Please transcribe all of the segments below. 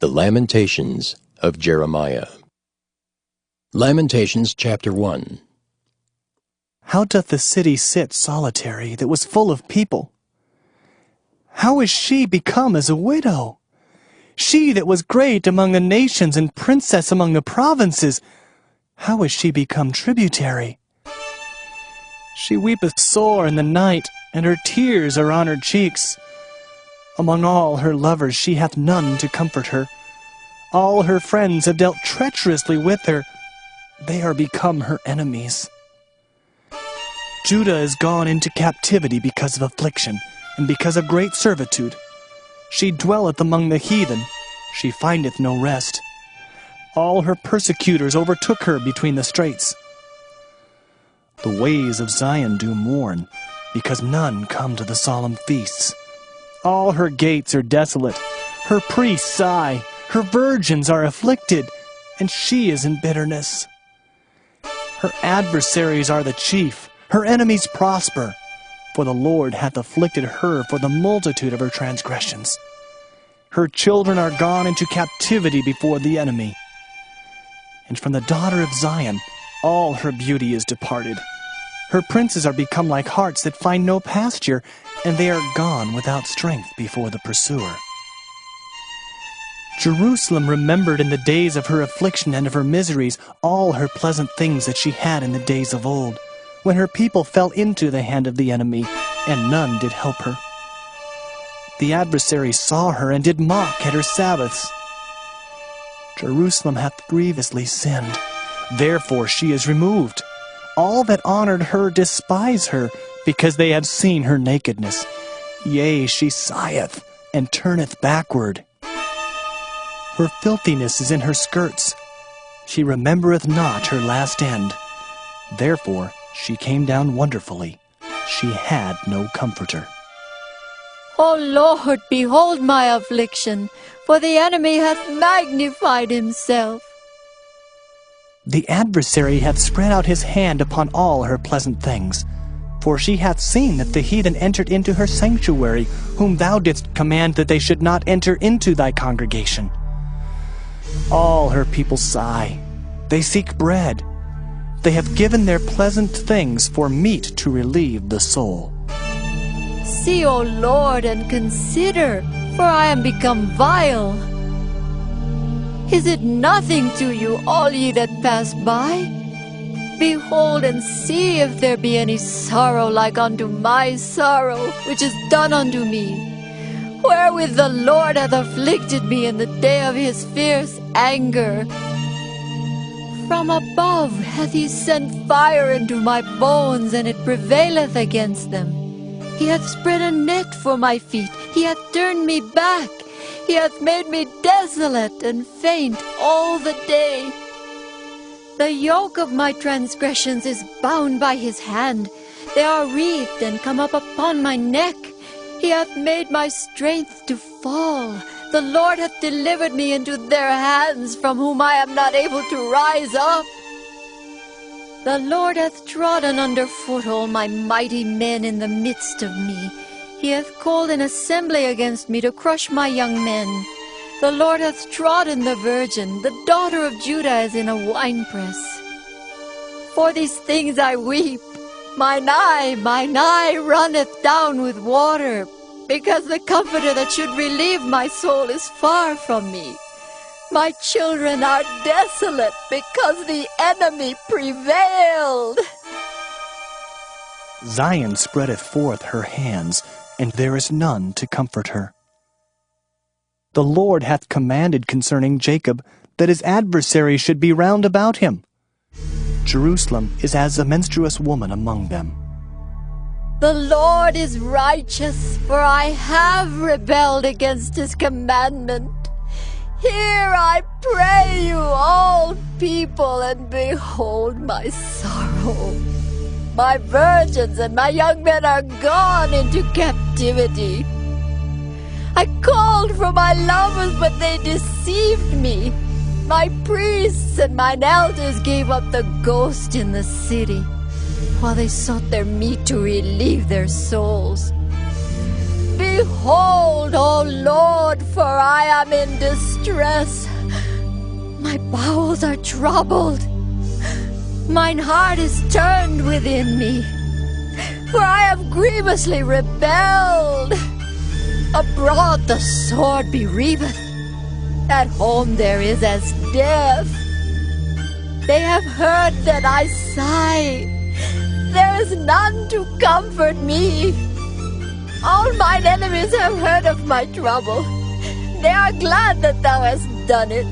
The Lamentations of Jeremiah. Lamentations chapter 1. How doth the city sit solitary that was full of people? How is she become as a widow? She that was great among the nations and princess among the provinces, how is she become tributary? She weepeth sore in the night, and her tears are on her cheeks. Among all her lovers she hath none to comfort her. All her friends have dealt treacherously with her. They are become her enemies. Judah is gone into captivity because of affliction, and because of great servitude. She dwelleth among the heathen, she findeth no rest. All her persecutors overtook her between the straits. The ways of Zion do mourn, because none come to the solemn feasts. All her gates are desolate, her priests sigh, her virgins are afflicted, and she is in bitterness. Her adversaries are the chief, her enemies prosper, for the Lord hath afflicted her for the multitude of her transgressions. Her children are gone into captivity before the enemy. And from the daughter of Zion all her beauty is departed. Her princes are become like harts that find no pasture, and they are gone without strength before the pursuer. Jerusalem remembered in the days of her affliction and of her miseries all her pleasant things that she had in the days of old, when her people fell into the hand of the enemy, and none did help her. The adversaries saw her and did mock at her Sabbaths. Jerusalem hath grievously sinned, therefore she is removed. All that honored her despise her, because they have seen her nakedness. Yea, she sigheth, and turneth backward. Her filthiness is in her skirts. She remembereth not her last end. Therefore she came down wonderfully. She had no comforter. O Lord, behold my affliction, for the enemy hath magnified himself. The adversary hath spread out his hand upon all her pleasant things. For she hath seen that the heathen entered into her sanctuary, whom thou didst command that they should not enter into thy congregation. All her people sigh. They seek bread. They have given their pleasant things for meat to relieve the soul. See, O Lord, and consider, for I am become vile. Is it nothing to you, all ye that pass by? Behold and see if there be any sorrow like unto my sorrow, which is done unto me, wherewith the Lord hath afflicted me in the day of his fierce anger. From above hath he sent fire into my bones, and it prevaileth against them. He hath spread a net for my feet, he hath turned me back. He hath made me desolate and faint all the day. The yoke of my transgressions is bound by his hand. They are wreathed and come up upon my neck. He hath made my strength to fall. The Lord hath delivered me into their hands, from whom I am not able to rise up. The Lord hath trodden under foot all my mighty men in the midst of me. He hath called an assembly against me to crush my young men. The Lord hath trodden the virgin, the daughter of Judah, as in a winepress. For these things I weep. Mine eye runneth down with water, because the comforter that should relieve my soul is far from me. My children are desolate, because the enemy prevailed. Zion spreadeth forth her hands, and there is none to comfort her. The Lord hath commanded concerning Jacob that his adversaries should be round about him. Jerusalem is as a menstruous woman among them. The Lord is righteous, for I have rebelled against his commandment. Hear, I pray you, all people, and behold my sorrow. My virgins and my young men are gone into captivity. I called for my lovers, but they deceived me. My priests and mine elders gave up the ghost in the city, while they sought their meat to relieve their souls. Be Behold, O Lord, for I am in distress. My bowels are troubled. Mine heart is turned within me, for I have grievously rebelled. Abroad the sword bereaveth, at home there is as death. They have heard that I sigh, there is none to comfort me. All mine enemies have heard of my trouble, they are glad that thou hast done it.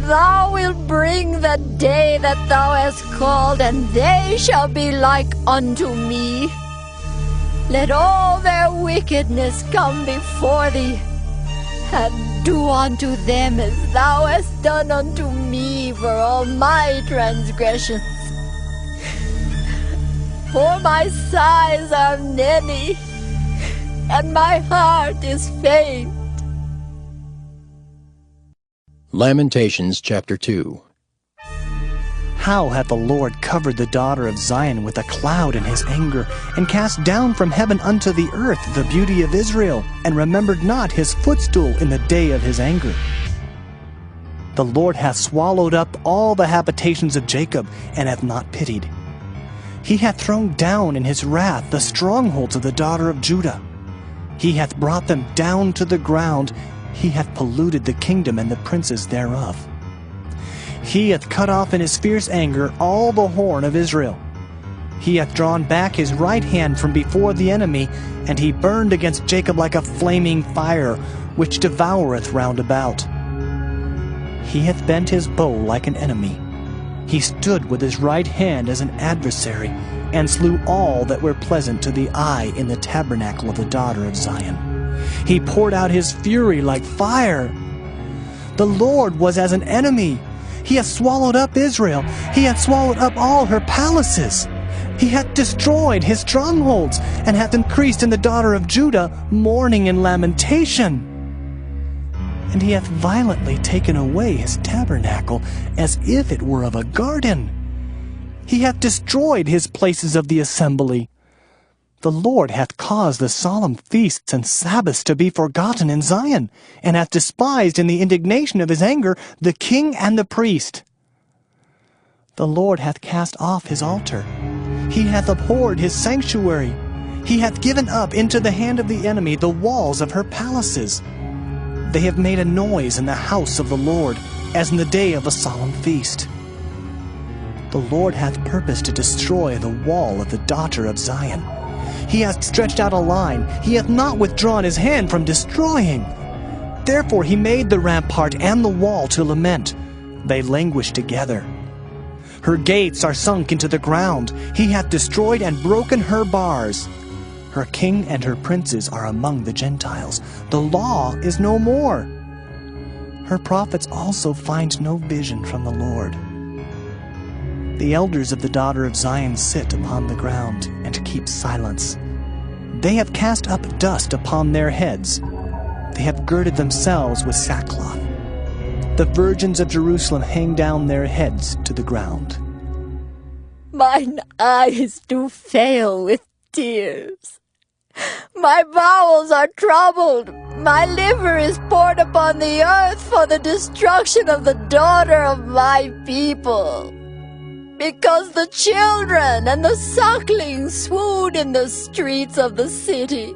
Thou wilt bring the day that thou hast called, and they shall be like unto me. Let all their wickedness come before thee, and do unto them as thou hast done unto me for all my transgressions. For my sighs are many, and my heart is faint. Lamentations chapter 2. How hath the Lord covered the daughter of Zion with a cloud in his anger, and cast down from heaven unto the earth the beauty of Israel, and remembered not his footstool in the day of his anger. The Lord hath swallowed up all the habitations of Jacob, and hath not pitied. He hath thrown down in his wrath the strongholds of the daughter of Judah. He hath brought them down to the ground. He hath polluted the kingdom and the princes thereof. He hath cut off in his fierce anger all the horn of Israel. He hath drawn back his right hand from before the enemy, and he burned against Jacob like a flaming fire, which devoureth round about. He hath bent his bow like an enemy. He stood with his right hand as an adversary, and slew all that were pleasant to the eye in the tabernacle of the daughter of Zion. He poured out his fury like fire. The Lord was as an enemy. He hath swallowed up Israel. He hath swallowed up all her palaces. He hath destroyed his strongholds, and hath increased in the daughter of Judah mourning and lamentation. And he hath violently taken away his tabernacle, as if it were of a garden. He hath destroyed his places of the assembly. The Lord hath caused the solemn feasts and Sabbaths to be forgotten in Zion, and hath despised in the indignation of his anger the king and the priest. The Lord hath cast off his altar. He hath abhorred his sanctuary. He hath given up into the hand of the enemy the walls of her palaces. They have made a noise in the house of the Lord, as in the day of a solemn feast. The Lord hath purposed to destroy the wall of the daughter of Zion. He hath stretched out a line. He hath not withdrawn his hand from destroying. Therefore he made the rampart and the wall to lament. They languish together. Her gates are sunk into the ground. He hath destroyed and broken her bars. Her king and her princes are among the Gentiles. The law is no more. Her prophets also find no vision from the Lord. The elders of the daughter of Zion sit upon the ground and keep silence. They have cast up dust upon their heads. They have girded themselves with sackcloth. The virgins of Jerusalem hang down their heads to the ground. Mine eyes do fail with tears. My bowels are troubled. My liver is poured upon the earth for the destruction of the daughter of my people. Because the children and the sucklings swoon in the streets of the city.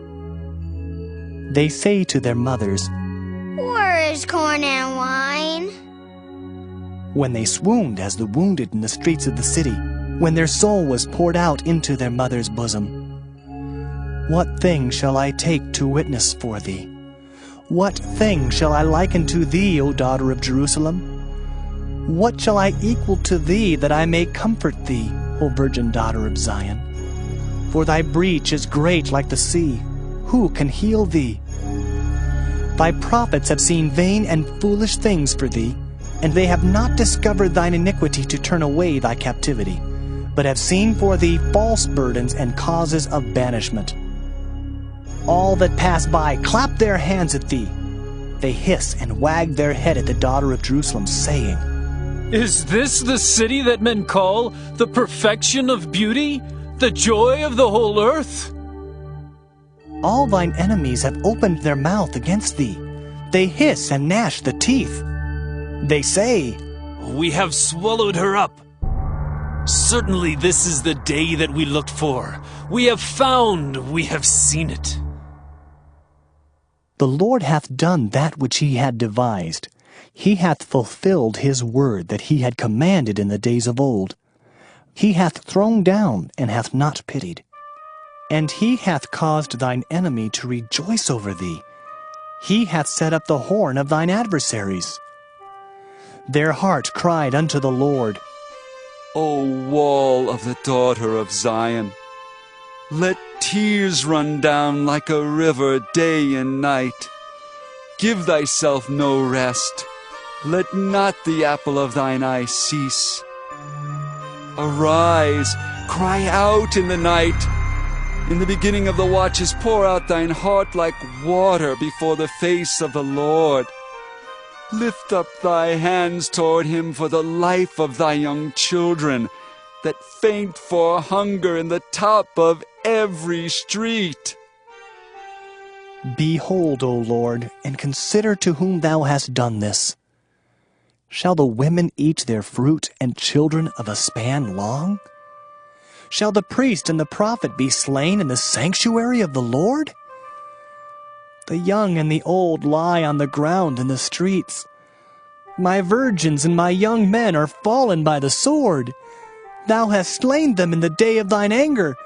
They say to their mothers, Where is corn and wine? when they swooned as the wounded in the streets of the city, when their soul was poured out into their mother's bosom. What thing shall I take to witness for thee? What thing shall I liken to thee, O daughter of Jerusalem? What shall I equal to thee, that I may comfort thee, O virgin daughter of Zion? For thy breach is great like the sea. Who can heal thee? Thy prophets have seen vain and foolish things for thee, and they have not discovered thine iniquity to turn away thy captivity, but have seen for thee false burdens and causes of banishment. All that pass by clap their hands at thee. They hiss and wag their head at the daughter of Jerusalem, saying, Is this the city that men call the perfection of beauty, the joy of the whole earth? All thine enemies have opened their mouth against thee. They hiss and gnash the teeth. They say, We have swallowed her up. Certainly this is the day that we looked for. We have found, we have seen it. The Lord hath done that which he had devised. He hath fulfilled his word that he had commanded in the days of old. He hath thrown down and hath not pitied. And he hath caused thine enemy to rejoice over thee. He hath set up the horn of thine adversaries. Their heart cried unto the Lord, O wall of the daughter of Zion, let tears run down like a river day and night. Give thyself no rest. Let not the apple of thine eye cease. Arise, cry out in the night. In the beginning of the watches pour out thine heart like water before the face of the Lord. Lift up thy hands toward him for the life of thy young children, that faint for hunger in the top of every street. Behold, O Lord, and consider to whom thou hast done this. Shall the women eat their fruit, and children of a span long? Shall the priest and the prophet be slain in the sanctuary of the Lord? The young and the old lie on the ground in the streets. My virgins and my young men are fallen by the sword. Thou hast slain them in the day of thine anger.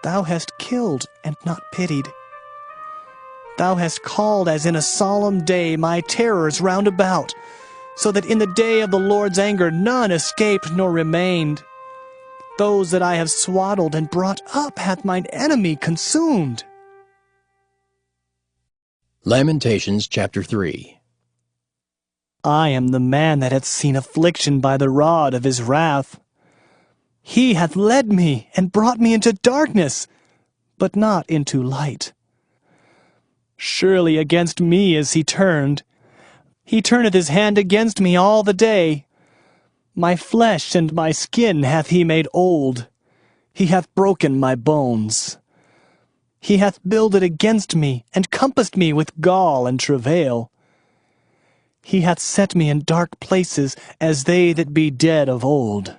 Thou hast killed and not pitied. Thou hast called as in a solemn day my terrors round about, so that in the day of the Lord's anger none escaped nor remained. Those that I have swaddled and brought up hath mine enemy consumed. Lamentations chapter 3. I am the man that hath seen affliction by the rod of his wrath. He hath led me and brought me into darkness, but not into light. Surely against me is he turned. He turneth his hand against me all the day. My flesh and my skin hath he made old. He hath broken my bones. He hath builded against me, and compassed me with gall and travail. He hath set me in dark places, as they that be dead of old.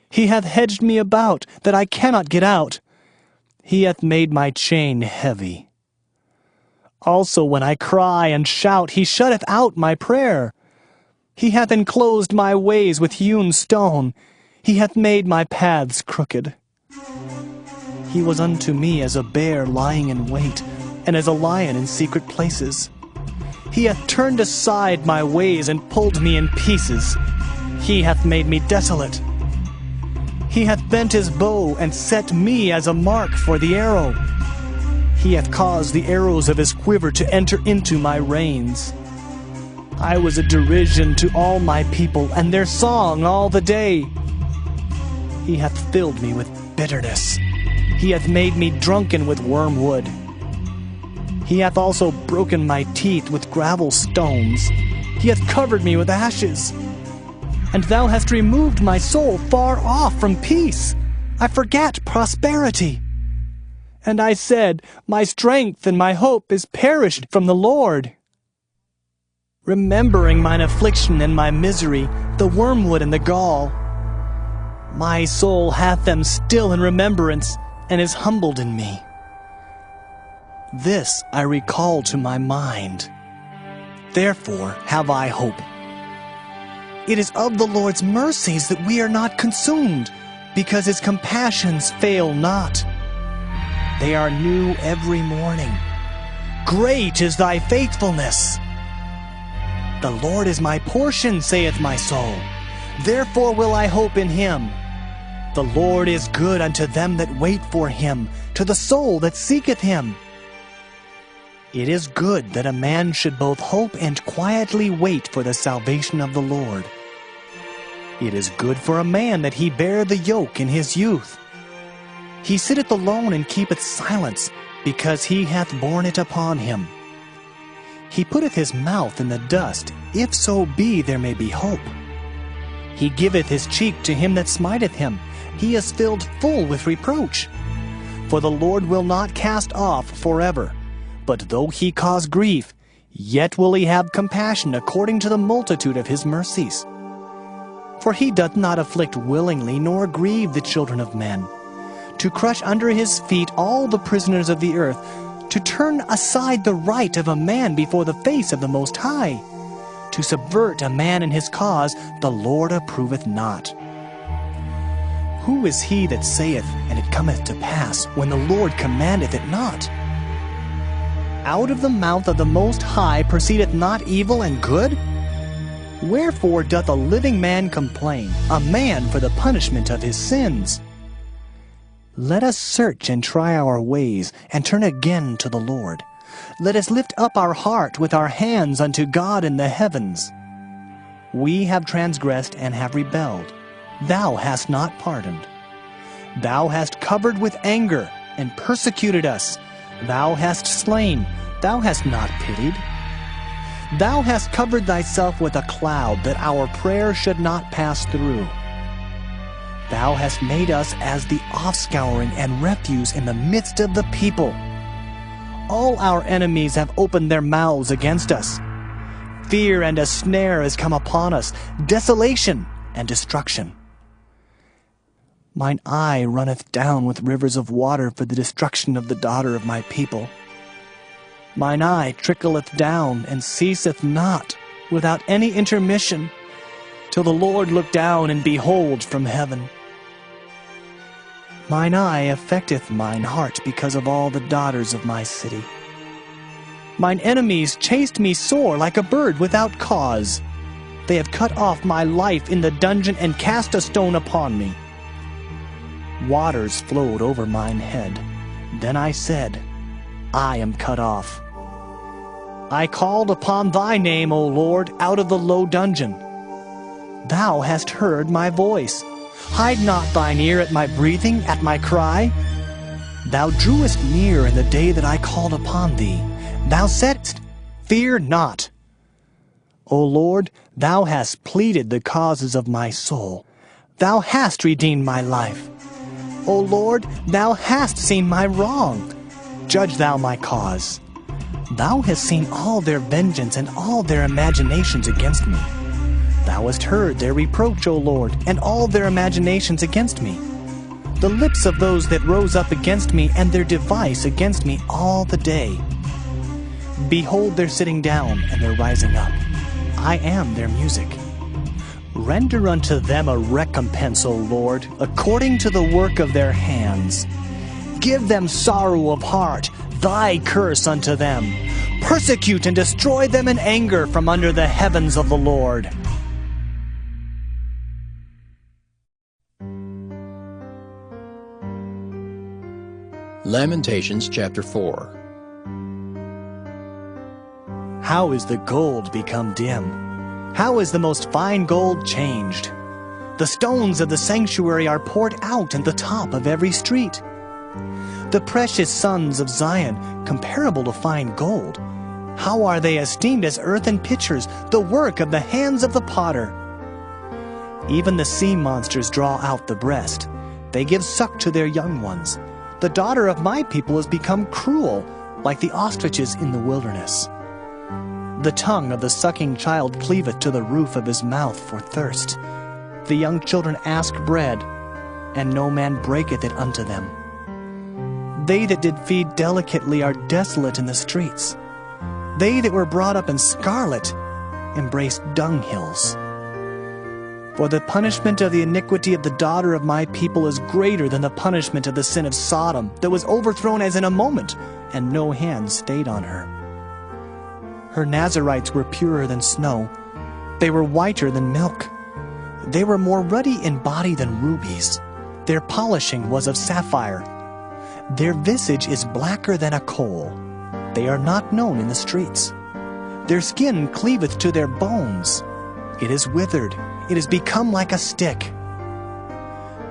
He hath hedged me about, that I cannot get out. He hath made my chain heavy. Also when I cry and shout, he shutteth out my prayer. He hath enclosed my ways with hewn stone. He hath made my paths crooked. He was unto me as a bear lying in wait, and as a lion in secret places. He hath turned aside my ways and pulled me in pieces. He hath made me desolate. He hath bent his bow and set me as a mark for the arrow. He hath caused the arrows of his quiver to enter into my reins. I was a derision to all my people, and their song all the day. He hath filled me with bitterness. He hath made me drunken with wormwood. He hath also broken my teeth with gravel stones. He hath covered me with ashes. And thou hast removed my soul far off from peace. I forgat prosperity. And I said, my strength and my hope is perished from the Lord. Remembering mine affliction and my misery, the wormwood and the gall, my soul hath them still in remembrance, and is humbled in me. This I recall to my mind. Therefore have I hope. It is of the Lord's mercies that we are not consumed, because his compassions fail not. They are new every morning. Great is thy faithfulness. The Lord is my portion, saith my soul. Therefore will I hope in him. The Lord is good unto them that wait for him, to the soul that seeketh him. It is good that a man should both hope and quietly wait for the salvation of the Lord. It is good for a man that he bear the yoke in his youth. He sitteth alone and keepeth silence, because he hath borne it upon him. He putteth his mouth in the dust, if so be there may be hope. He giveth his cheek to him that smiteth him. He is filled full with reproach. For the Lord will not cast off forever, but though he cause grief, yet will he have compassion according to the multitude of his mercies. For he doth not afflict willingly, nor grieve the children of men, to crush under his feet all the prisoners of the earth, to turn aside the right of a man before the face of the Most High, to subvert a man in his cause, the Lord approveth not. Who is he that saith, and it cometh to pass, when the Lord commandeth it not? Out of the mouth of the Most High proceedeth not evil and good? Wherefore doth a living man complain, a man for the punishment of his sins? Let us search and try our ways, and turn again to the Lord. Let us lift up our heart with our hands unto God in the heavens. We have transgressed and have rebelled. Thou hast not pardoned. Thou hast covered with anger, and persecuted us. Thou hast slain, thou hast not pitied. Thou hast covered thyself with a cloud, that our prayer should not pass through. Thou hast made us as the offscouring and refuse in the midst of the people. All our enemies have opened their mouths against us. Fear and a snare is come upon us, desolation and destruction. Mine eye runneth down with rivers of water for the destruction of the daughter of my people. Mine eye trickleth down and ceaseth not, without any intermission, till the Lord look down and behold from heaven. Mine eye affecteth mine heart because of all the daughters of my city. Mine enemies chased me sore like a bird without cause. They have cut off my life in the dungeon and cast a stone upon me. Waters flowed over mine head. Then I said, I am cut off. I called upon thy name, O Lord, out of the low dungeon. Thou hast heard my voice. Hide not thine ear at my breathing, at my cry. Thou drewest near in the day that I called upon thee. Thou saidst, Fear not. O Lord, thou hast pleaded the causes of my soul. Thou hast redeemed my life. O Lord, thou hast seen my wrong. Judge thou my cause. Thou hast seen all their vengeance and all their imaginations against me. Thou hast heard their reproach, O Lord, and all their imaginations against me. The lips of those that rose up against me, and their device against me all the day. Behold their sitting down and their rising up. I am their music. Render unto them a recompense, O Lord, according to the work of their hands. Give them sorrow of heart, thy curse unto them. Persecute and destroy them in anger from under the heavens of the Lord. Lamentations chapter 4. How is the gold become dim? How is the most fine gold changed? The stones of the sanctuary are poured out in the top of every street. The precious sons of Zion, comparable to fine gold, how are they esteemed as earthen pitchers, the work of the hands of the potter? Even the sea monsters draw out the breast. They give suck to their young ones. The daughter of my people has become cruel, like the ostriches in the wilderness. The tongue of the sucking child cleaveth to the roof of his mouth for thirst. The young children ask bread, and no man breaketh it unto them. They that did feed delicately are desolate in the streets. They that were brought up in scarlet embraced dunghills. For the punishment of the iniquity of the daughter of my people is greater than the punishment of the sin of Sodom, that was overthrown as in a moment, and no hand stayed on her. Her Nazarites were purer than snow. They were whiter than milk. They were more ruddy in body than rubies. Their polishing was of sapphire. Their visage is blacker than a coal. They are not known in the streets. Their skin cleaveth to their bones. It is withered. It is become like a stick.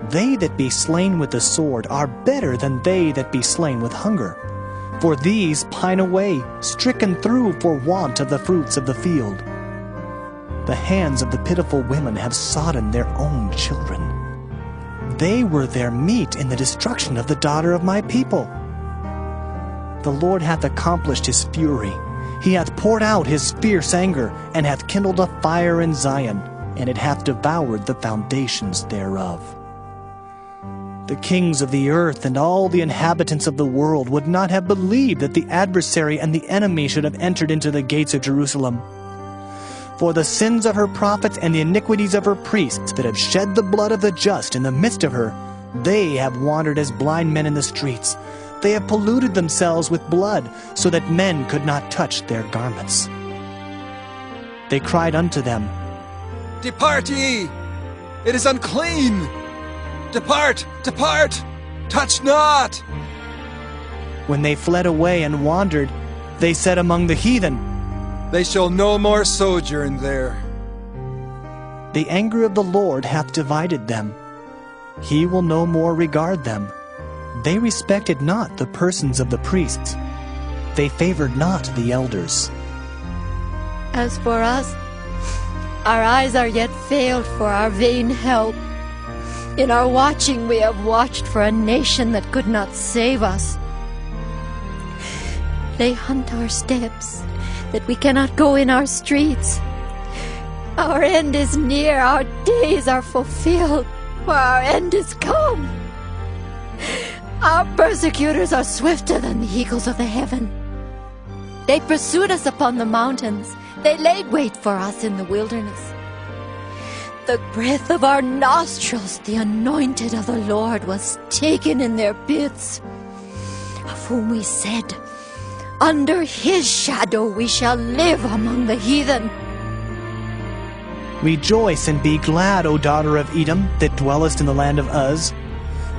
They that be slain with the sword are better than they that be slain with hunger. For these pine away, stricken through for want of the fruits of the field. The hands of the pitiful women have sodden their own children. They were their meat in the destruction of the daughter of my people. The Lord hath accomplished his fury. He hath poured out his fierce anger, and hath kindled a fire in Zion, and it hath devoured the foundations thereof. The kings of the earth and all the inhabitants of the world would not have believed that the adversary and the enemy should have entered into the gates of Jerusalem. For the sins of her prophets and the iniquities of her priests that have shed the blood of the just in the midst of her, they have wandered as blind men in the streets. They have polluted themselves with blood, so that men could not touch their garments. They cried unto them, Depart ye! It is unclean! Depart! Depart! Touch not! When they fled away and wandered, they said among the heathen, They shall no more sojourn there. The anger of the Lord hath divided them. He will no more regard them. They respected not the persons of the priests. They favored not the elders. As for us, our eyes are yet failed for our vain help. In our watching we have watched for a nation that could not save us. They hunt our steps, that we cannot go in our streets. Our end is near, our days are fulfilled, for our end is come. Our persecutors are swifter than the eagles of the heaven. They pursued us upon the mountains. They laid wait for us in the wilderness. The breath of our nostrils, the anointed of the Lord, was taken in their pits, of whom we said, Under his shadow we shall live among the heathen. Rejoice and be glad, O daughter of Edom, that dwellest in the land of Uz.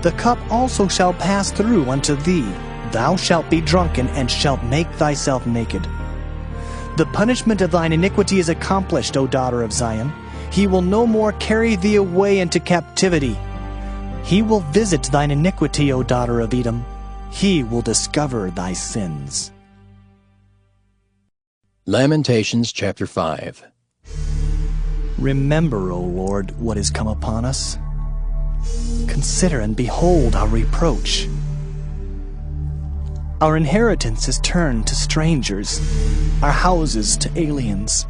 The cup also shall pass through unto thee. Thou shalt be drunken, and shalt make thyself naked. The punishment of thine iniquity is accomplished, O daughter of Zion. He will no more carry thee away into captivity. He will visit thine iniquity, O daughter of Edom. He will discover thy sins. Lamentations chapter 5. Remember, O Lord, what is come upon us. Consider and behold our reproach. Our inheritance is turned to strangers, our houses to aliens.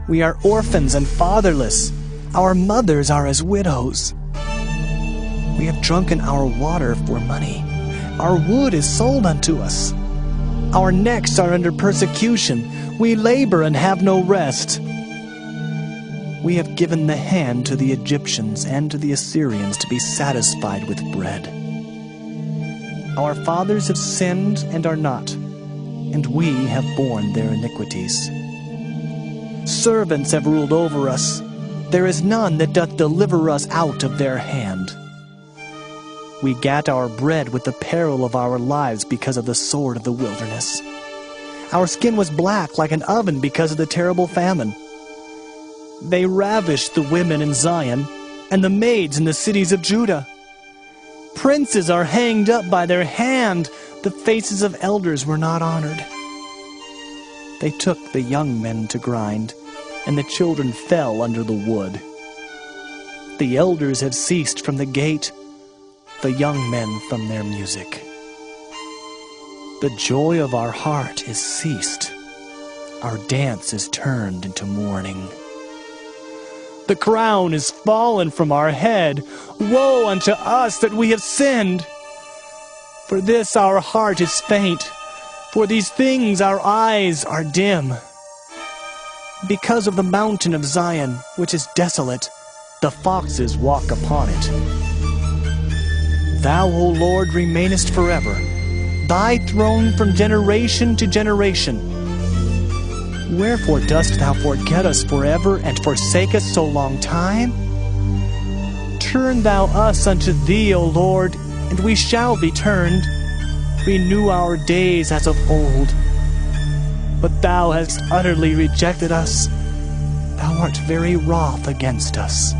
We are orphans and fatherless. Our mothers are as widows. We have drunken our water for money. Our wood is sold unto us. Our necks are under persecution. We labor and have no rest. We have given the hand to the Egyptians and to the Assyrians to be satisfied with bread. Our fathers have sinned and are not, and we have borne their iniquities. Servants have ruled over us. There is none that doth deliver us out of their hand. We gat our bread with the peril of our lives because of the sword of the wilderness. Our skin was black like an oven because of the terrible famine. They ravished the women in Zion and the maids in the cities of Judah. Princes are hanged up by their hand. The faces of elders were not honored. They took the young men to grind, and the children fell under the wood. The elders have ceased from the gate, the young men from their music. The joy of our heart is ceased. Our dance is turned into mourning. The crown is fallen from our head. Woe unto us that we have sinned! For this our heart is faint. For these things our eyes are dim. Because of the mountain of Zion, which is desolate, the foxes walk upon it. Thou, O Lord, remainest forever, thy throne from generation to generation. Wherefore dost thou forget us forever, and forsake us so long time? Turn thou us unto thee, O Lord, and we shall be turned. Renew our days as of old. But thou hast utterly rejected us. Thou art very wroth against us.